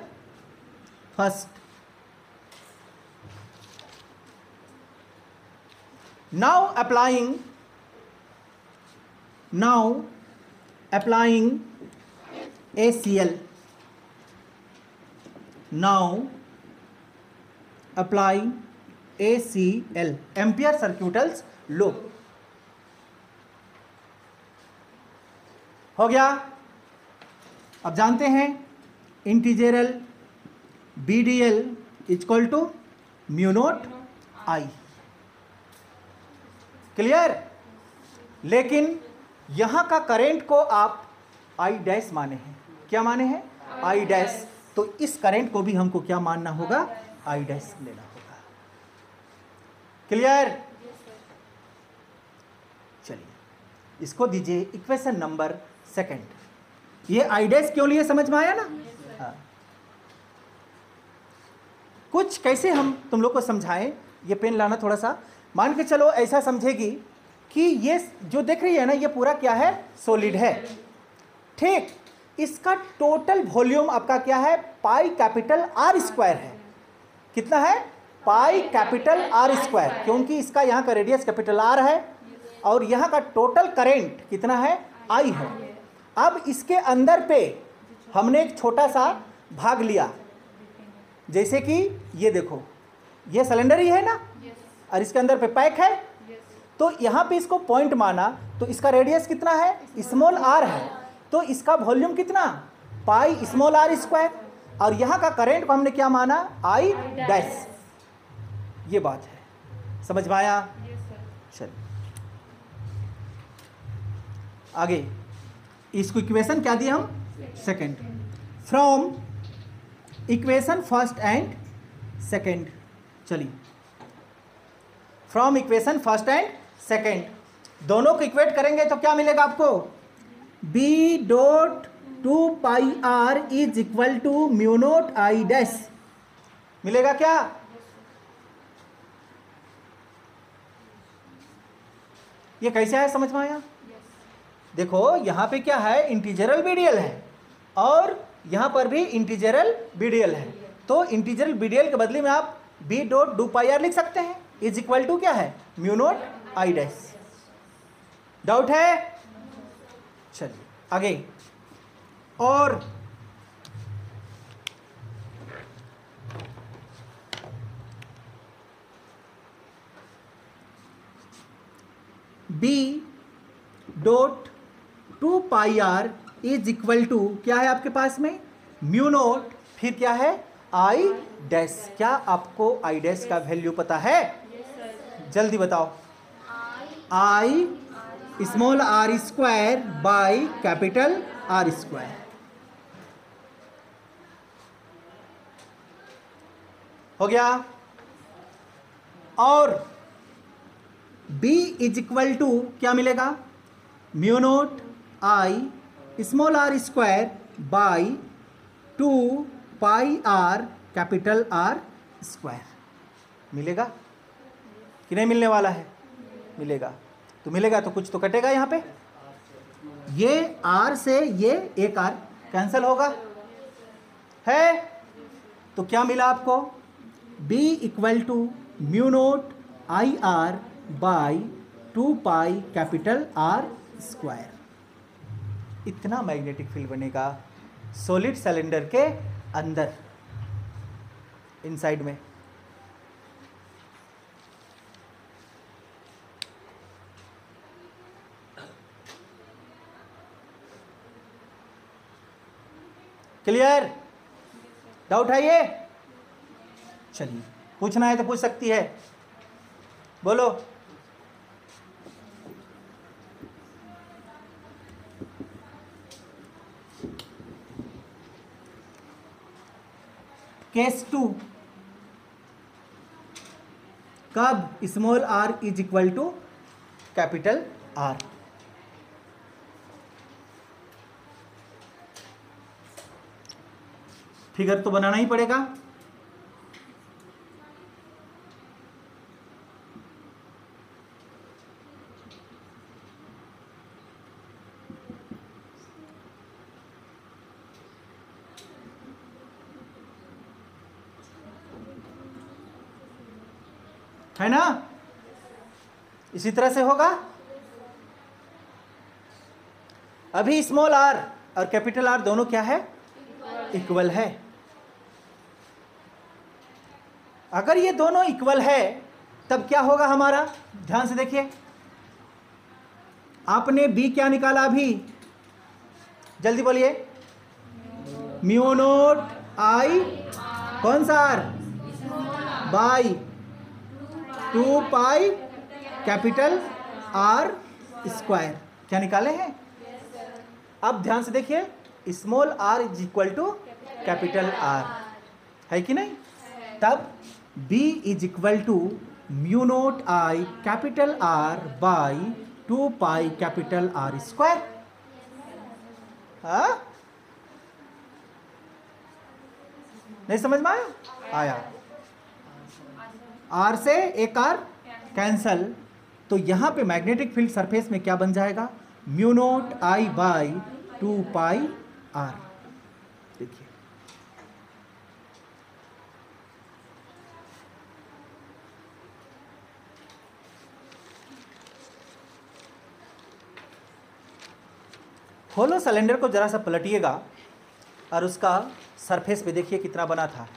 first. Now applying ACL, now apply ACL, ampere circuitals law. हो गया। अब जानते हैं integral BDL equal to mu naught I. Clear? लेकिन यहां का करंट को आप आई डैश माने हैं। क्या माने हैं? I dash. तो इस करंट को भी हमको क्या मानना होगा? आई डैश लेना होगा। क्लियर? चलिए इसको दीजिए इक्वेशन नंबर सेकंड। ये आई डैश क्यों लिए समझ में आया ना? हाँ। कुछ कैसे हम तुम लोग को समझाएं, ये पेन लाना थोड़ा सा। मान के चलो ऐसा समझेगी कि ये जो देख रही है ना, ये पूरा क्या है? सॉलिड है। ठीक, इसका टोटल वॉल्यूम आपका क्या है? पाई कैपिटल आर स्क्वायर है। कितना है? पाई कैपिटल आर स्क्वायर, क्योंकि इसका यहाँ का रेडियस कैपिटल आर है और यहाँ का टोटल करंट कितना है? आई है। अब इसके अंदर पे हमने एक छोटा सा भाग लिया, जैसे कि ये देखो, ये सिलेंडर ही है ना, और इसके अंदर पे पैक है। तो यहाँ पे इसको पॉइंट माना, तो इसका रेडियस कितना है? स्मॉल आर है। तो इसका वॉल्यूम कितना? Pi small r square. और यहाँ का करंट को हमने क्या माना? I dash. ये बात है, समझ में आया? चलिए आगे, इसको इक्वेशन क्या दिया हम? Second. From equation first and second. चलिए from equation first and second दोनों को इक्वेट करेंगे तो क्या मिलेगा आपको? B dot 2 pi are is equal to mu naught I dash मिलेगा क्या? ये कैसे है, समझ में आया? देखो यहां पे क्या है? इंटीजरल BDL है और यहां पर भी इंटीजरल BDL है। तो इंटीजरल BDL के बदले में आप बी डॉट 2 पाई आर लिख सकते हैं, इज इक्वल टू क्या है? Mu naught I dash. Doubt है? चलिए आगे। और B dot 2 pi are is equal to क्या है आपके पास में? म्यू नॉट, फिर क्या है? I dash. क्या आपको आई डैश का वैल्यू पता है? जल्दी बताओ। I small r square by capital are square. हो गया। और B इज इक्वल टू क्या मिलेगा? Mu naught I small r square by 2 pi r capital are square. मिलेगा कि नहीं मिलने वाला है? मिलेगा। तो मिलेगा तो कुछ तो कटेगा यहाँ पे। ये R से ये एक R कैंसिल होगा है। तो क्या मिला आपको? B equal to mu naught I r by 2 pi capital are square. इतना मैग्नेटिक फील्ड बनेगा सॉलिड सिलेंडर के अंदर, इनसाइड में। क्लियर? डाउट है ये? चलिए पूछना है तो पूछ सकती है, बोलो। केस 2, कब small are is equal to capital r. Figure तो बनाना ही पड़ेगा। है ना? इसी तरह से होगा। अभी स्मॉल आर और कैपिटल आर दोनों क्या है? इक्वल है। अगर ये दोनों इक्वल है तब क्या होगा हमारा, ध्यान से देखिए। आपने बी क्या निकाला अभी, जल्दी बोलिए। म्यू नोट आई कौन सा r by 2 pi capital are square, क्या निकाले हैं। अब ध्यान से देखिए, small are is equal to capital r, है कि नहीं। तब B is equal to mu naught I capital r by 2 pi capital are square. हाँ, नहीं समझ में आया? आया। आर से एक आर कैंसल, तो यहां पे मैग्नेटिक फील्ड सरफेस में क्या बन जाएगा, mu naught I by 2 pi r. देखिए होलो सिलेंडर को जरा सा पलटिएगा और उसका सरफेस पे देखिए कितना बना था।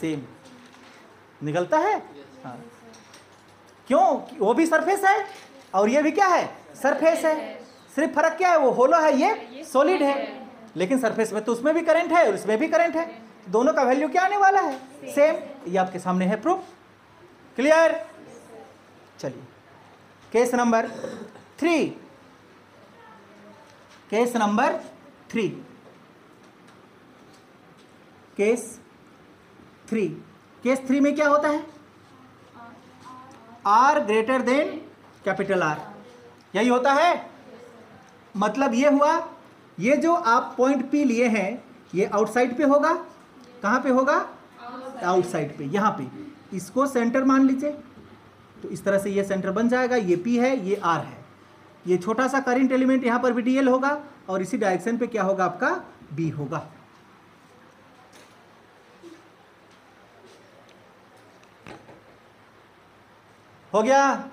सेम निकलता है। हाँ, क्यों, वो भी सरफेस है और ये भी क्या है, सरफेस है। सिर्फ फर्क क्या है, वो होलो है, ये सॉलिड है, लेकिन सरफेस में तो उसमें भी करंट है और इसमें भी करंट है, दोनों का वैल्यू क्या आने वाला है, सेम। ये आपके सामने है प्रूफ। क्लियर। चलिए case number 3, case number 3, case 3। Case 3 में क्या होता है, r greater than capital r, यही होता है। मतलब ये हुआ, ये जो आप पॉइंट P लिए हैं ये आउटसाइड पे होगा। कहाँ पे होगा, आउटसाइड पे, यहाँ पे। इसको सेंटर मान लीजिए, तो इस तरह से ये सेंटर बन जाएगा। ये P है, ये R है। ये छोटा सा करंट एलिमेंट यहाँ पर भी DL होगा और इसी डायरेक्शन पे क्या होगा, आपका B होगा। हो गया।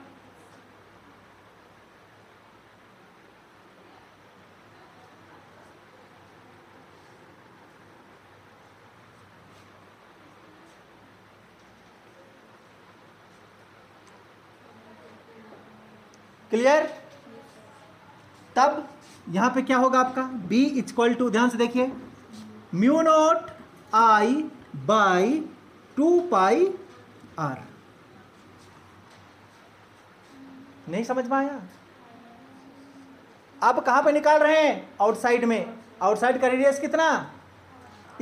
क्लियर। तब यहां पे क्या होगा आपका, B इक्वल टू, ध्यान से देखिए, mu naught I by 2 pi r. नहीं समझ में आया। अब कहां पे निकाल रहे हैं, आउटसाइड में। आउटसाइड का रेडियस कितना,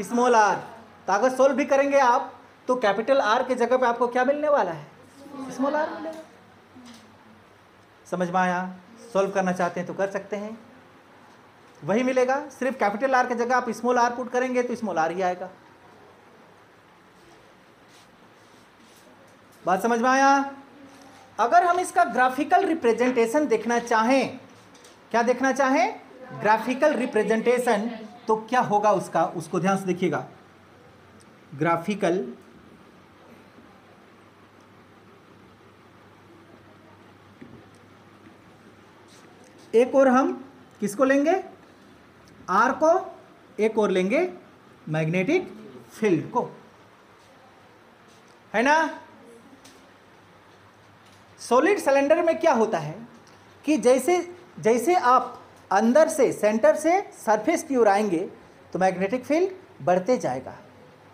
स्मॉल आर। तो अगर सोल्व भी करेंगे आप तो कैपिटल आर के जगह पे आपको क्या मिलने वाला है, स्मॉल आर मिलेगा। समझ में आया। सॉल्व करना चाहते हैं तो कर सकते हैं, वही मिलेगा। सिर्फ कैपिटल आर की जगह आप स्मॉल आर पुट करेंगे तो स्मॉल आर ही आएगा। बात समझ में आया। अगर हम इसका ग्राफिकल रिप्रेजेंटेशन देखना चाहें, क्या देखना चाहें, ग्राफिकल रिप्रेजेंटेशन, तो क्या होगा उसका, उसको ध्यान से देखिएगा। ग्राफिकल एक और हम किसको लेंगे, आर को, एक और लेंगे मैग्नेटिक फील्ड को, है ना। सॉलिड सिलेंडर में क्या होता है कि जैसे जैसे आप अंदर से, सेंटर से सरफेस की ओर आएंगे तो मैग्नेटिक फील्ड बढ़ते जाएगा,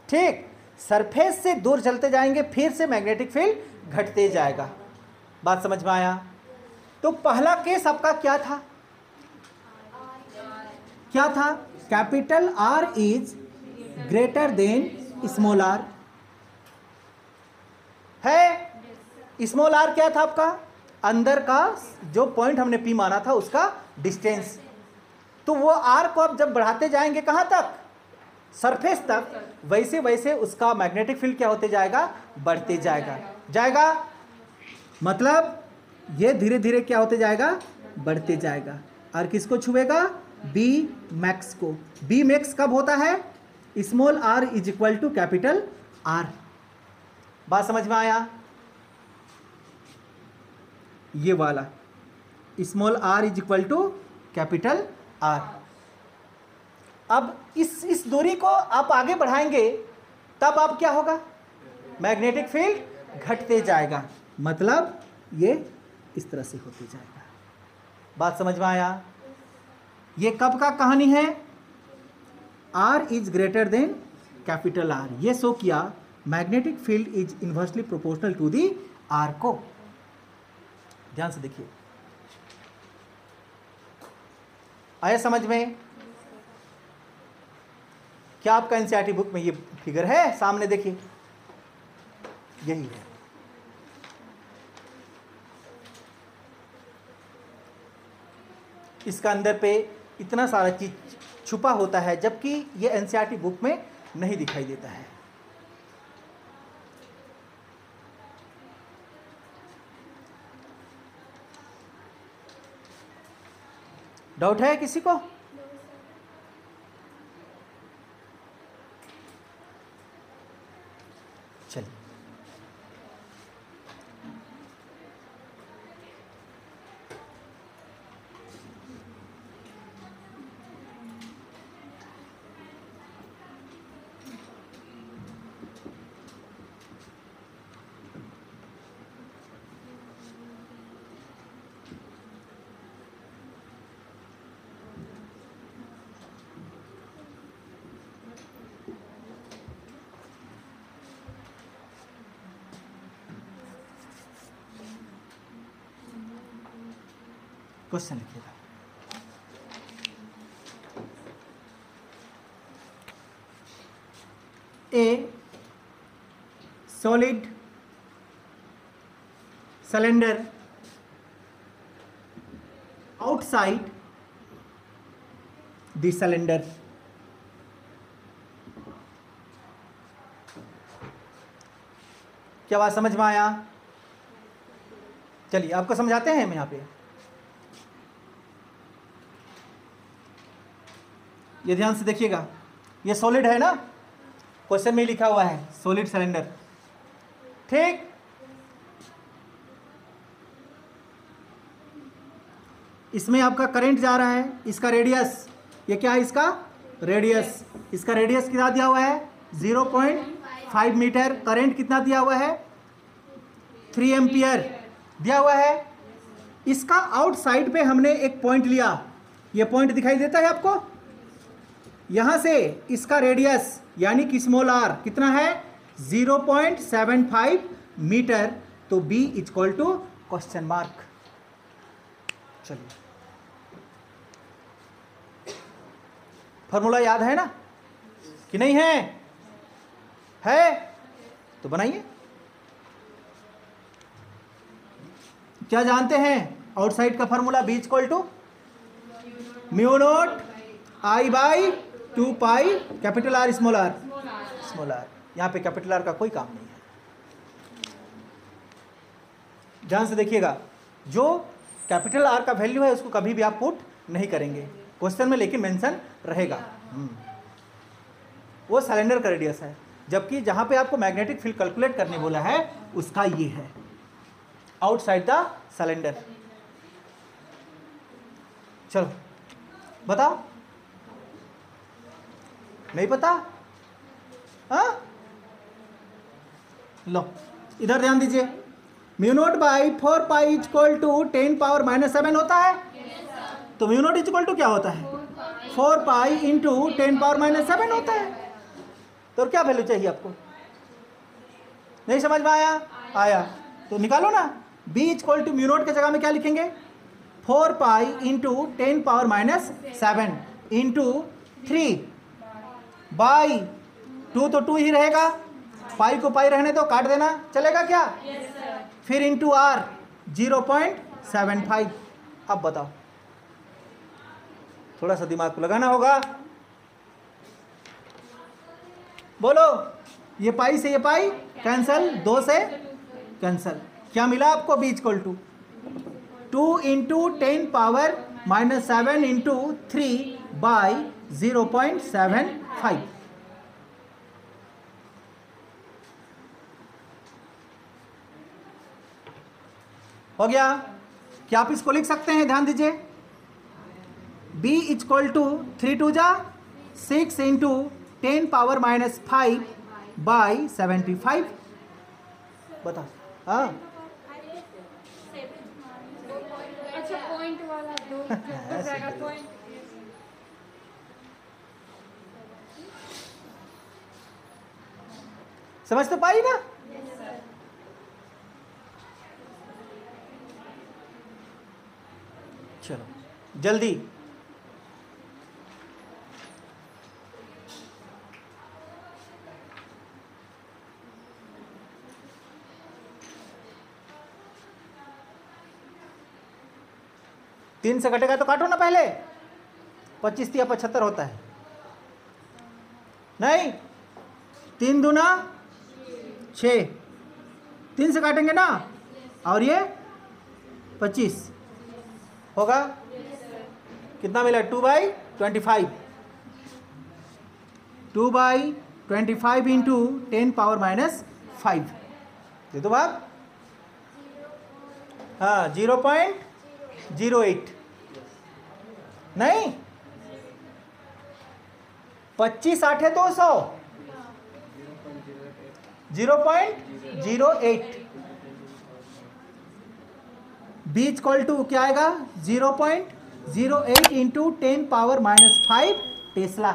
ठीक। सरफेस से दूर चलते जाएंगे फिर से मैग्नेटिक फील्ड घटते जाएगा। बात समझ में आया। तो पहला केस आपका क्या था, क्या था, capital are is greater than small r, है। स्मॉल आर क्या था आपका, अंदर का जो पॉइंट हमने P माना था उसका डिस्टेंस। तो वो आर को आप जब बढ़ाते जाएंगे कहां तक, सरफेस तक, वैसे वैसे उसका मैग्नेटिक फील्ड क्या होते जाएगा, बढ़ते जाएगा। मतलब ये धीरे धीरे क्या होते जाएगा, बढ़ते जाएगा। और किसको छुएगा, B मैक्स को। B मैक्स कब होता है, small r is equal to capital R। बात समझ में आया। ये वाला small r is equal to capital R। अब इस दूरी को आप आगे बढ़ाएंगे तब आप क्या होगा, मैग्नेटिक फील्ड घटते जाएगा, मतलब ये इस तरह से होते जाएगा। बात समझ में आया? ये कब का कहानी है? R is greater than capital R। ये शो किया magnetic field is inversely proportional to the R को। ध्यान से देखिए, आया समझ में? क्या आपका एनसीईआरटी बुक में ये फिगर है सामने? देखिए यही है। इसका अंदर पे इतना सारा चीज छुपा होता है, जबकि ये एनसीईआरटी बुक में नहीं दिखाई देता है। डाउट है किसी को? चलिए, क्वेश्चन लिखिएगा। ए solid cylinder outside the cylinder क्या बात समझ में आया? चलिए आपको समझाते हैं हम यहाँ पे। ये ध्यान से देखिएगा, ये सॉलिड है ना, क्वेश्चन में लिखा हुआ है सॉलिड सिलेंडर, ठीक? इसमें आपका करंट जा रहा है, इसका रेडियस, ये क्या है इसका रेडियस, इसका रेडियस कितना दिया हुआ है 0.5 मीटर। करंट कितना दिया हुआ है 3 एम्पियर दिया हुआ है। इसका आउटसाइड पे हमने एक पॉइंट लिया, ये पॉइंट दिखाई देता है आपको? यहां से इसका रेडियस यानी कि स्मॉल r कितना है 0.75 मीटर। तो B equal to question mark. चलिए, फॉर्मूला याद है ना कि नहीं है? है तो बनाइए। क्या जानते हैं आउटसाइड का formula? B equal to mu naught I by 2 pi capital R small r। Small r, यहाँ पे कैपिटल R का कोई काम नहीं है। ध्यान से देखिएगा, जो कैपिटल R का वैल्यू है उसको कभी भी आप पुट नहीं करेंगे क्वेश्चन में, लेकिन मेंशन रहेगा। वो सिलेंडर का रेडियस है, जबकि जहां पे आपको मैग्नेटिक फील्ड कैलकुलेट करने बोला है उसका ये है आउटसाइड द सिलेंडर। चलो बताओ, नहीं पता? हाँ, लो इधर ध्यान दीजिए। Mu naught by 4 pi equal to 10 power -7 होता है। तो म्यू नॉट इक्वल टू क्या होता है 4 पाई इंटू 10 पावर -7 होता है। तो क्या वैल्यू चाहिए आपको? नहीं समझ में आया? आया तो निकालो ना। B equal to mu naught के जगह में क्या लिखेंगे 4 pi into 10 power -7 into 3 by 2, तो 2 ही रहेगा, पाई को पाई रहने दो, काट देना, चलेगा क्या? फिर इंटू R 0.75। अब बताओ, थोड़ा सा दिमाग को लगाना होगा। बोलो, ये पाई से ये पाई कैंसल, 2 से कैंसल, क्या मिला आपको? B equal to 2 into 10 power -7 into 3 by 0.75। हो गया? क्या आप इसको लिख सकते हैं? ध्यान दीजिए, B इक्वल टू 3 2 जा 6 इंटू 10⁻⁵ बाई 75। बता। हाँ अच्छा पॉइंट वाला दो जाएगा पॉइंट। समझ तो पाई ना? चलो जल्दी। तीन से कटेगा तो काटो ना पहले। 25 या 75 होता है। नहीं, 3 दूना 6, 3 से काटेंगे ना, और ये 25 होगा। कितना मिला? 2/25। 2/25 इंटू 10⁻⁵ दे दो भाग। हाँ 0.08। नहीं, 25 8 है 200। 0.08 b इक्वल टू क्या आएगा? 0.08 इंटू 10⁻⁵ टेस्ला।